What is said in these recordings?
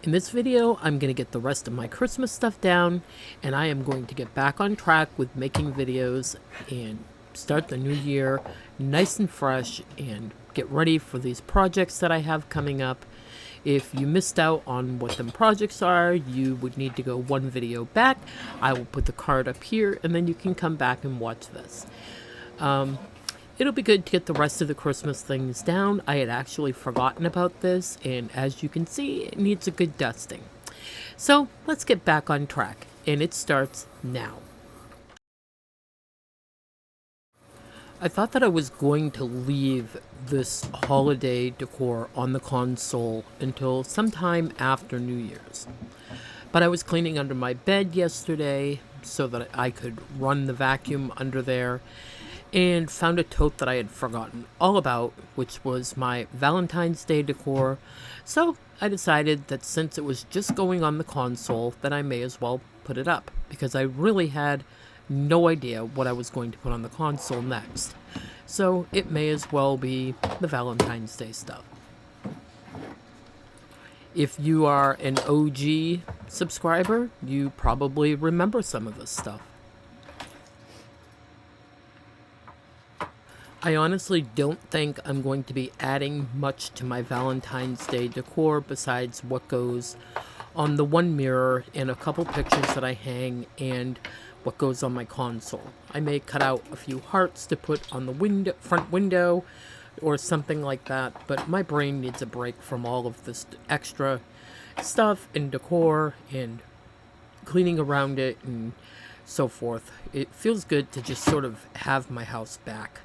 In this video, I'm going to get the rest of my Christmas stuff down, and I am going to get back on track with making videos and start the new year nice and fresh and get ready for these projects that I have coming up. If you missed out on what them projects are, you would need to go one video back. I will put the card up here, and then you can come back and watch this. It'll be good to get the rest of the Christmas things down. I had actually forgotten about this, and as you can see, it needs a good dusting. So let's get back on track, and it starts now. I thought that I was going to leave this holiday decor on the console until sometime after New Year's. But I was cleaning under my bed yesterday so that I could run the vacuum under there, and found a tote that I had forgotten all about, which was my Valentine's Day decor. So I decided that since it was just going on the console, that I may as well put it up, because I really had no idea what I was going to put on the console next. So it may as well be the Valentine's Day stuff. If you are an OG subscriber, you probably remember some of this stuff. I honestly don't think I'm going to be adding much to my Valentine's Day decor besides what goes on the one mirror and a couple pictures that I hang and what goes on my console. I may cut out a few hearts to put on the front window or something like that, but my brain needs a break from all of this extra stuff and decor and cleaning around it and so forth. It feels good to just sort of have my house back.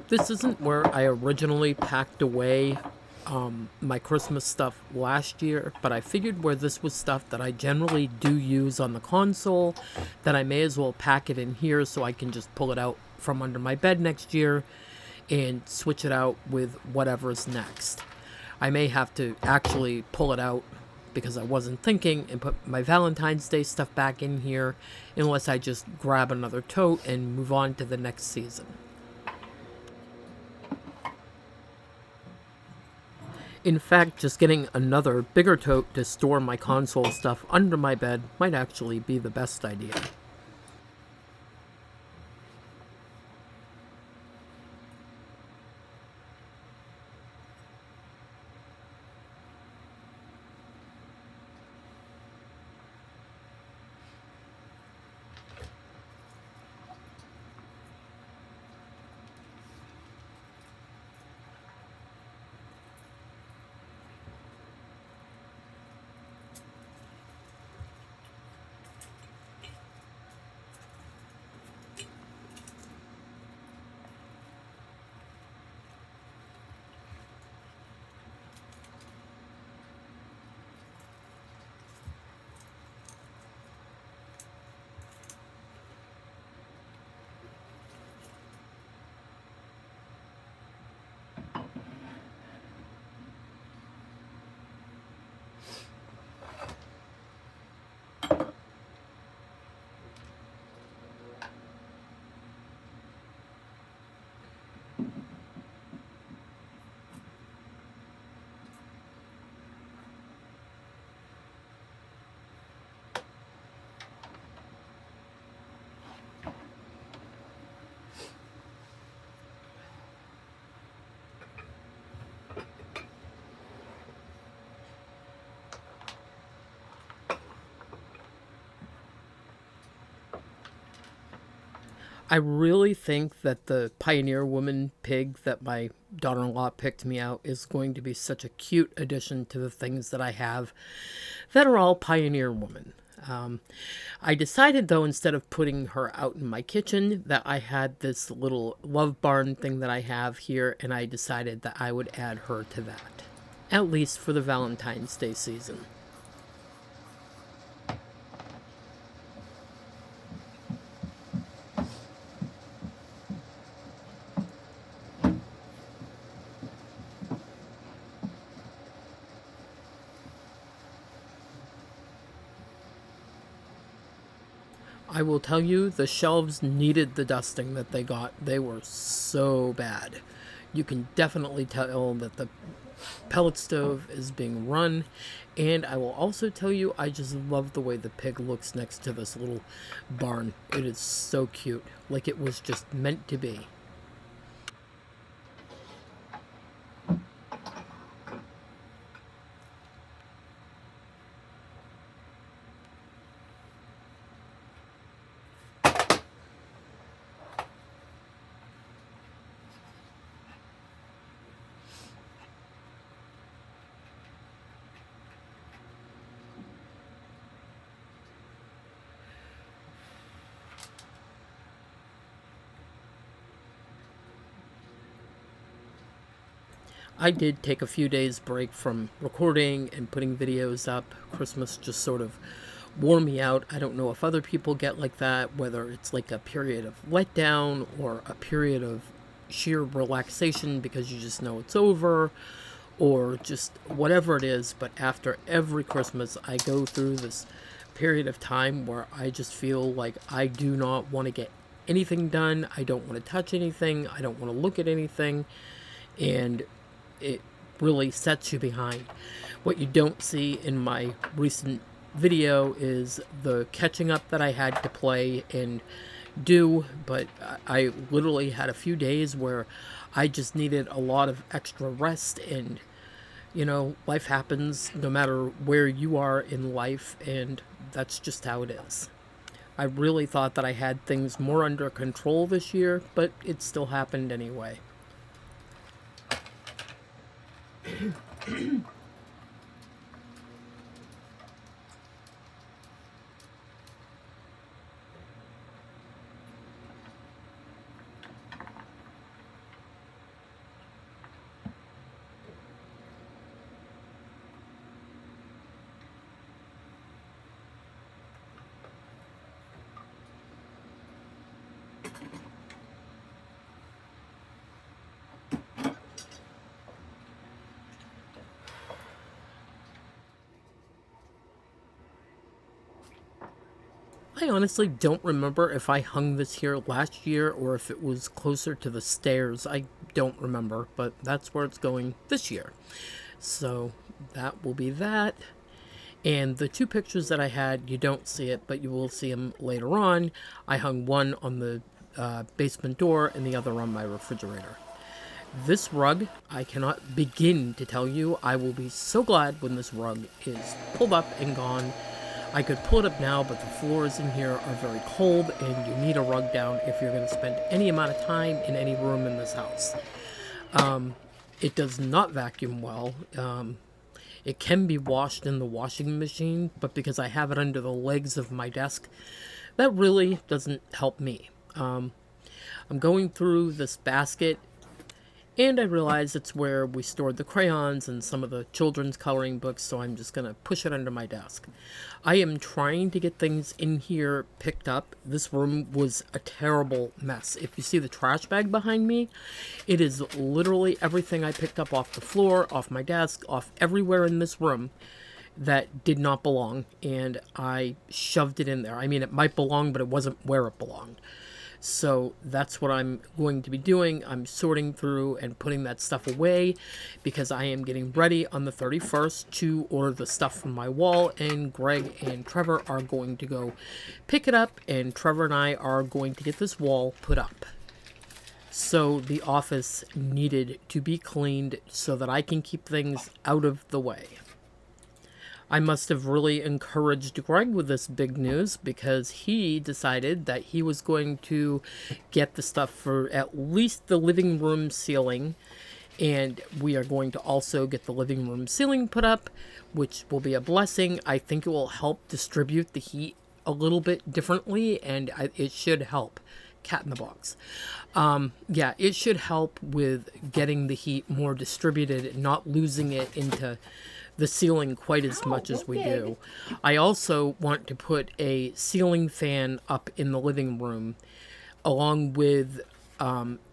This isn't where I originally packed away my Christmas stuff last year, but I figured where this was stuff that I generally do use on the console, that I may as well pack it in here so I can just pull it out from under my bed next year and switch it out with whatever's next. I may have to actually pull it out because I wasn't thinking and put my Valentine's Day stuff back in here, unless I just grab another tote and move on to the next season. In fact, just getting another bigger tote to store my console stuff under my bed might actually be the best idea. I really think that the Pioneer Woman pig that my daughter-in-law picked me out is going to be such a cute addition to the things that I have that are all Pioneer Woman. I decided, though, instead of putting her out in my kitchen, that I had this little love barn thing that I have here, and I decided that I would add her to that, at least for the Valentine's Day season. I will tell you, the shelves needed the dusting that they got. They were so bad. You can definitely tell that the pellet stove is being run. And I will also tell you, I just love the way the pig looks next to this little barn. It is so cute, like it was just meant to be. I did take a few days break from recording and putting videos up. Christmas just sort of wore me out. I don't know if other people get like that, whether it's like a period of letdown or a period of sheer relaxation because you just know it's over, or just whatever it is. But after every Christmas, I go through this period of time where I just feel like I do not want to get anything done. I don't want to touch anything. I don't want to look at anything. And it really sets you behind. What you don't see in my recent video is the catching up that I had to play and do, but I literally had a few days where I just needed a lot of extra rest. And life happens no matter where you are in life, and that's just how it is. I really thought that I had things more under control this year, but it still happened anyway. I honestly don't remember if I hung this here last year or if it was closer to the stairs. I don't remember, but that's where it's going this year. So that will be that. And the two pictures that I had, you don't see it, but you will see them later on. I hung one on the basement door and the other on my refrigerator. This rug, I cannot begin to tell you. I will be so glad when this rug is pulled up and gone. I could pull it up now, but the floors in here are very cold, and you need a rug down if you're going to spend any amount of time in any room in this house. It does not vacuum well. It can be washed in the washing machine, but because I have it under the legs of my desk, that really doesn't help me. I'm going through this basket, and I realize it's where we stored the crayons and some of the children's coloring books, so I'm just going to push it under my desk. I am trying to get things in here picked up. This room was a terrible mess. If you see the trash bag behind me, it is literally everything I picked up off the floor, off my desk, off everywhere in this room that did not belong, and I shoved it in there. I mean, it might belong, but it wasn't where it belonged. So that's what I'm going to be doing. I'm sorting through and putting that stuff away because I am getting ready on the 31st to order the stuff from my wall, and Greg and Trevor are going to go pick it up, and Trevor and I are going to get this wall put up. So the office needed to be cleaned so that I can keep things out of the way. I must have really encouraged Greg with this big news because he decided that he was going to get the stuff for at least the living room ceiling, and we are going to also get the living room ceiling put up, which will be a blessing. I think it will help distribute the heat a little bit differently, and it should help. Cat in the box. Yeah, it should help with getting the heat more distributed, not losing it into the ceiling quite as much as we do. I also want to put a ceiling fan up in the living room along with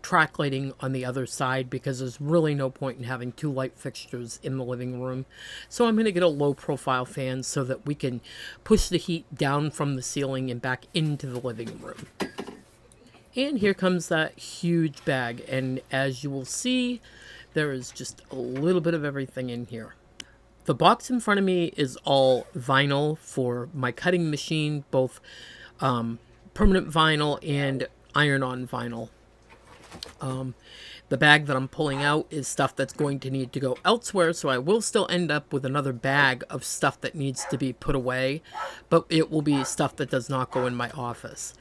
track lighting on the other side because there's really no point in having two light fixtures in the living room. So I'm going to get a low profile fan so that we can push the heat down from the ceiling and back into the living room. And here comes that huge bag, and as you will see, there is just a little bit of everything in here. The box in front of me is all vinyl for my cutting machine, both permanent vinyl and iron-on vinyl. The bag that I'm pulling out is stuff that's going to need to go elsewhere, so I will still end up with another bag of stuff that needs to be put away, but it will be stuff that does not go in my office.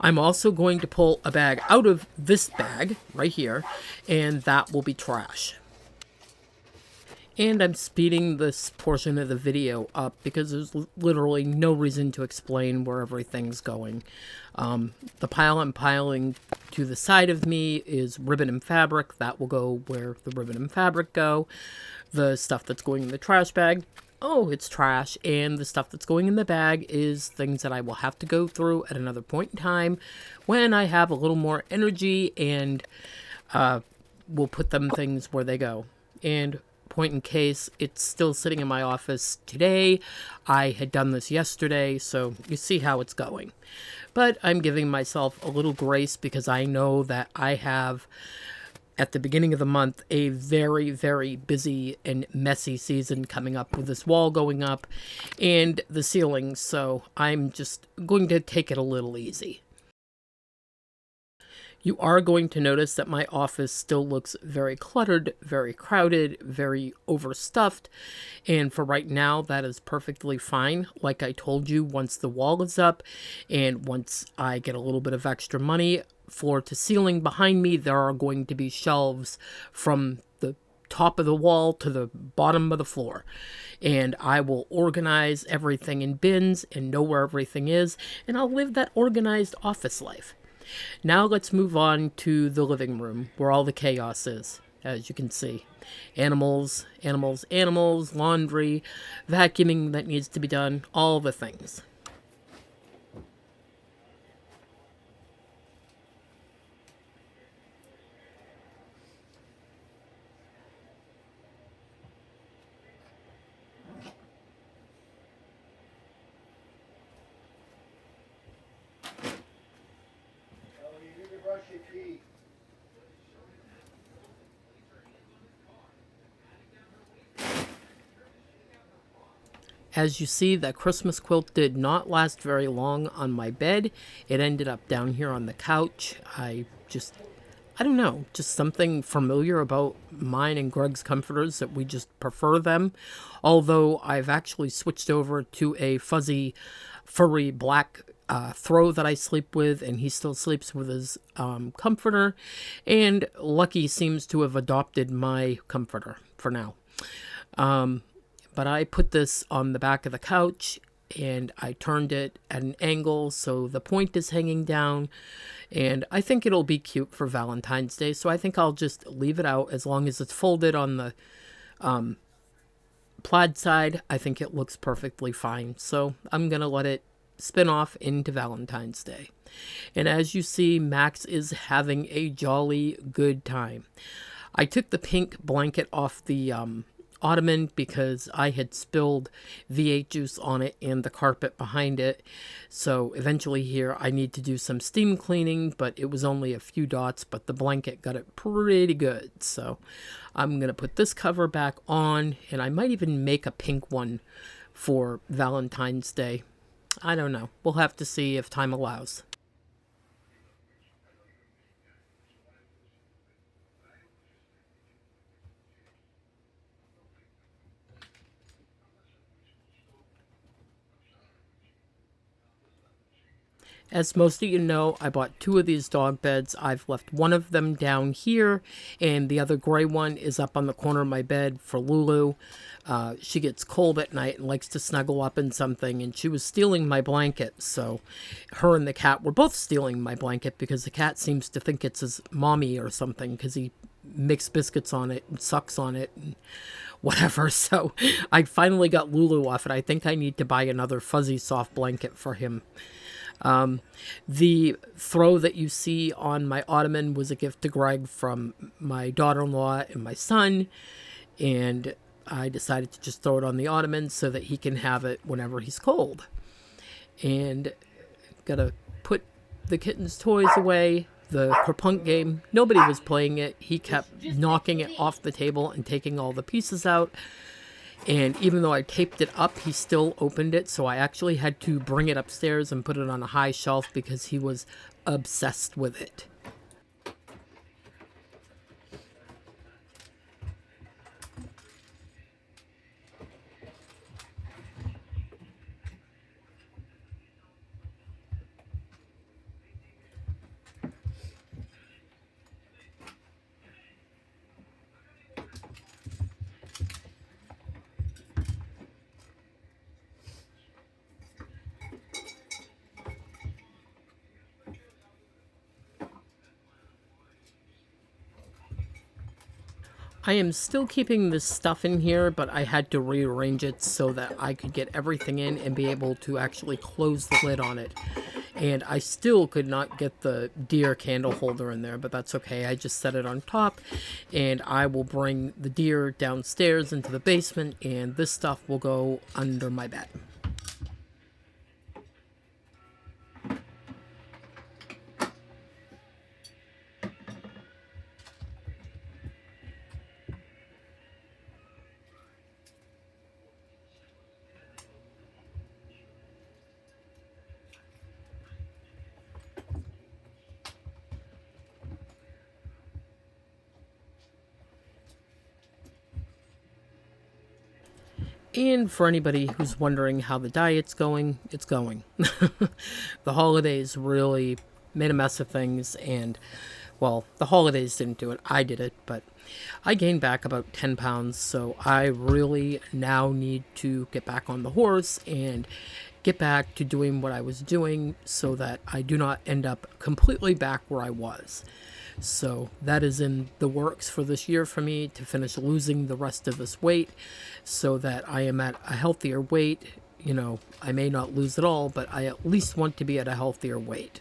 I'm also going to pull a bag out of this bag right here, and that will be trash. And I'm speeding this portion of the video up because there's literally no reason to explain where everything's going. The pile I'm piling to the side of me is ribbon and fabric. That will go where the ribbon and fabric go. The stuff that's going in the trash bag, oh, it's trash. And the stuff that's going in the bag is things that I will have to go through at another point in time when I have a little more energy, and we'll put them things where they go. And point in case, it's still sitting in my office today. I had done this yesterday, so you see how it's going. But I'm giving myself a little grace because I know that I have, at the beginning of the month, a very, very busy and messy season coming up with this wall going up and the ceiling, so I'm just going to take it a little easy. You are going to notice that my office still looks very cluttered, very crowded, very overstuffed, and for right now, that is perfectly fine. Like I told you, once the wall is up, and once I get a little bit of extra money, floor to ceiling behind me, there are going to be shelves from the top of the wall to the bottom of the floor. And I will organize everything in bins and know where everything is, and I'll live that organized office life. Now let's move on to the living room, where all the chaos is, as you can see. Animals, animals, animals, laundry, vacuuming that needs to be done, all the things. As you see, that Christmas quilt did not last very long on my bed. It ended up down here on the couch. I don't know, just something familiar about mine and Greg's comforters that we just prefer them. Although I've actually switched over to a fuzzy, furry black throw that I sleep with, and he still sleeps with his comforter. And Lucky seems to have adopted my comforter for now. But I put this on the back of the couch, and I turned it at an angle so the point is hanging down, and I think it'll be cute for Valentine's Day, so I think I'll just leave it out as long as it's folded on the plaid side. I think it looks perfectly fine, so I'm going to let it spin off into Valentine's Day. And as you see, Max is having a jolly good time. I took the pink blanket off the ottoman because I had spilled V8 juice on it and the carpet behind it. So eventually here I need to do some steam cleaning, but it was only a few dots, but the blanket got it pretty good. So I'm going to put this cover back on, and I might even make a pink one for Valentine's Day. I don't know. We'll have to see if time allows. As most of you know, I bought 2 of these dog beds. I've left one of them down here, and the other gray one is up on the corner of my bed for Lulu. She gets cold at night and likes to snuggle up in something, and she was stealing my blanket. So her and the cat were both stealing my blanket because the cat seems to think it's his mommy or something because he makes biscuits on it and sucks on it and whatever. So I finally got Lulu off it. I think I need to buy another fuzzy soft blanket for him. The throw that you see on my ottoman was a gift to Greg from my daughter-in-law and my son, and I decided to just throw it on the ottoman so that he can have it whenever he's cold. And gotta put the kitten's toys away. The Kerplunk game, nobody was playing it. He kept knocking it off the table and taking all the pieces out. And even though I taped it up, he still opened it. So I actually had to bring it upstairs and put it on a high shelf because he was obsessed with it. I am still keeping this stuff in here, but I had to rearrange it so that I could get everything in and be able to actually close the lid on it. And I still could not get the deer candle holder in there, but that's okay. I just set it on top, and I will bring the deer downstairs into the basement, and this stuff will go under my bed. And for anybody who's wondering how the diet's going, it's going. The holidays really made a mess of things, and, well, the holidays didn't do it. I did it, but I gained back about 10 pounds, so I really now need to get back on the horse and get back to doing what I was doing so that I do not end up completely back where I was. So that is in the works for this year for me, to finish losing the rest of this weight so that I am at a healthier weight. You know, I may not lose it all, but I at least want to be at a healthier weight.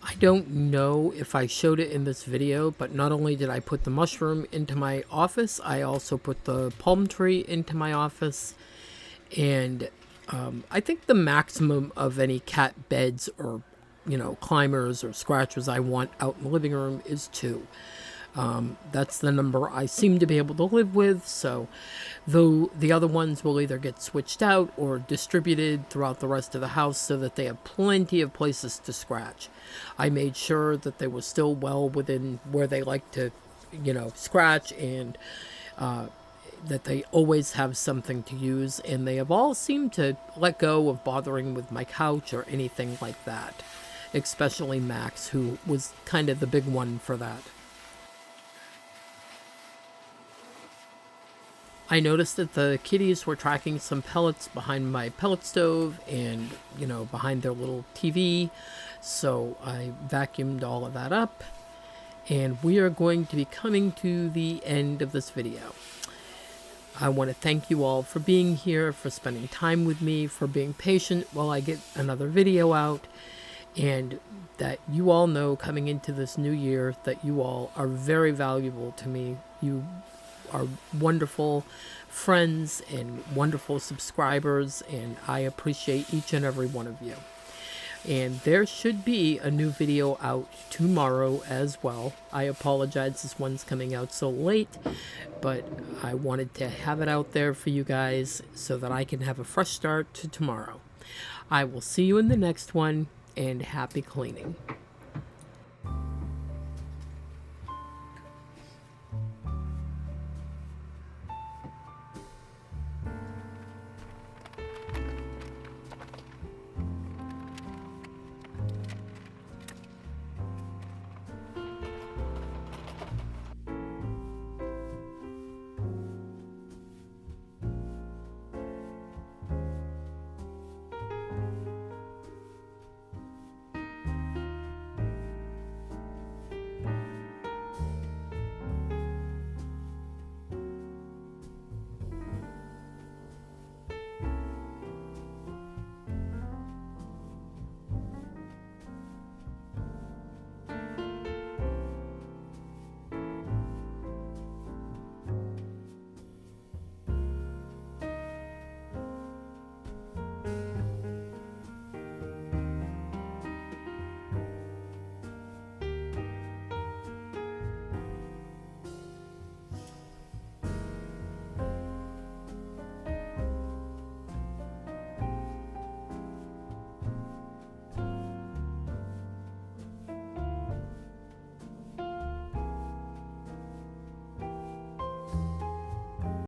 I don't know if I showed it in this video, but not only did I put the mushroom into my office, I also put the palm tree into my office. And I think the maximum of any cat beds or, you know, climbers or scratchers I want out in the living room is 2. That's the number I seem to be able to live with. So though the other ones will either get switched out or distributed throughout the rest of the house so that they have plenty of places to scratch. I made sure that they were still well within where they like to, you know, scratch, and that they always have something to use, and they have all seemed to let go of bothering with my couch or anything like that, especially Max, who was kind of the big one for that. I noticed that the kitties were tracking some pellets behind my pellet stove and, you know, behind their little TV. So I vacuumed all of that up, and we are going to be coming to the end of this video. I want to thank you all for being here, for spending time with me, for being patient while I get another video out, and that you all know coming into this new year that you all are very valuable to me. You are wonderful friends and wonderful subscribers, and I appreciate each and every one of you. And there should be a new video out tomorrow as well. I apologize this one's coming out so late, but I wanted to have it out there for you guys so that I can have a fresh start to tomorrow. I will see you in the next one, and happy cleaning.